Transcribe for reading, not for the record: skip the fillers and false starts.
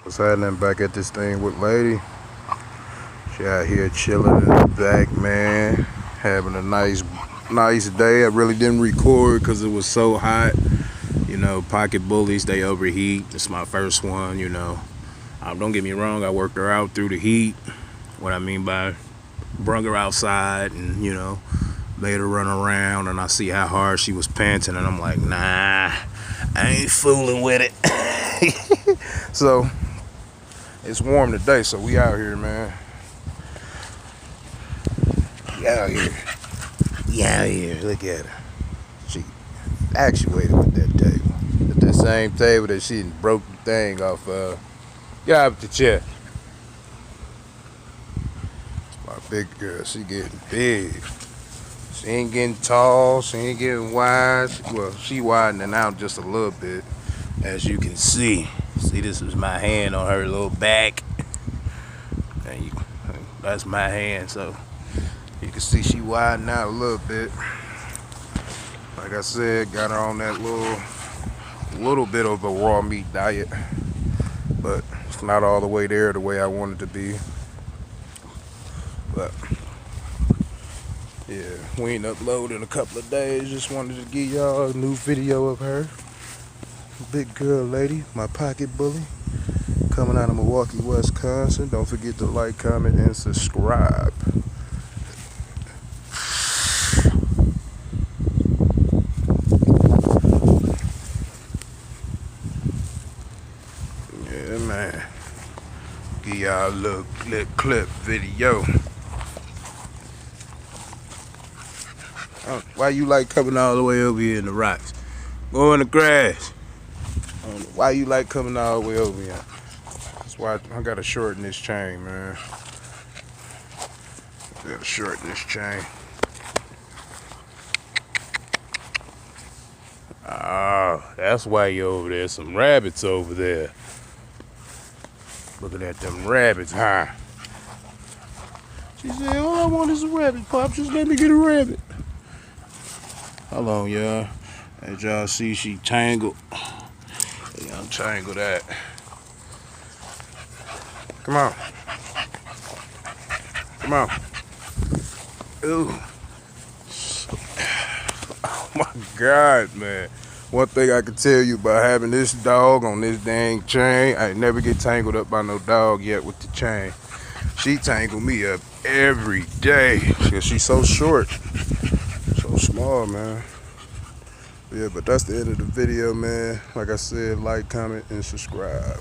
What's happening back at this thing with lady? She out here chilling in the back, man. Having a nice day. I really didn't record because it was so hot. You know, pocket bullies, they overheat. It's my first one, you know. Don't get me wrong, I worked her out through the heat. What I mean by brung her outside and, you know, made her run around, and I see how hard she was panting, and I'm like, nah, I ain't fooling with it. So it's warm today, so we out here, man. We out here. Look at her. She actuated with that table. At that same table that she broke the thing off of. Get out of the chair. My big girl, she getting big. She ain't getting tall, she ain't getting wide. Well, she widening out just a little bit, as you can see. See, this is my hand on her little back. And that's my hand, so you can see she widening out a little bit. Like I said, got her on that little bit of a raw meat diet, but it's not all the way there the way I want it to be. But yeah, we ain't uploaded in a couple of days. Just wanted to give y'all a new video of her. Big girl lady, my pocket bully, coming out of Milwaukee, Wisconsin. Don't forget to like, comment, and subscribe. Yeah, man. Give y'all a little clip video. Why you like coming all the way over here in the rocks? Go in the grass. Why you like coming all the way over here? That's why I gotta shorten this chain, man. I gotta shorten this chain. Ah, that's why you over there. Some rabbits over there. Looking at them rabbits, huh? She said, all I want is a rabbit, Pop. Just let me get a rabbit. Hold on, y'all. As y'all see, she tangled. Yeah, untangle that. Come on. Come on. Ooh. Oh my God, man. One thing I can tell you about having this dog on this dang chain, I ain't never get tangled up by no dog yet with the chain. She tangled me up every day because she's so short. So small, man. Yeah, but that's the end of the video, man. Like I said, like, comment, and subscribe.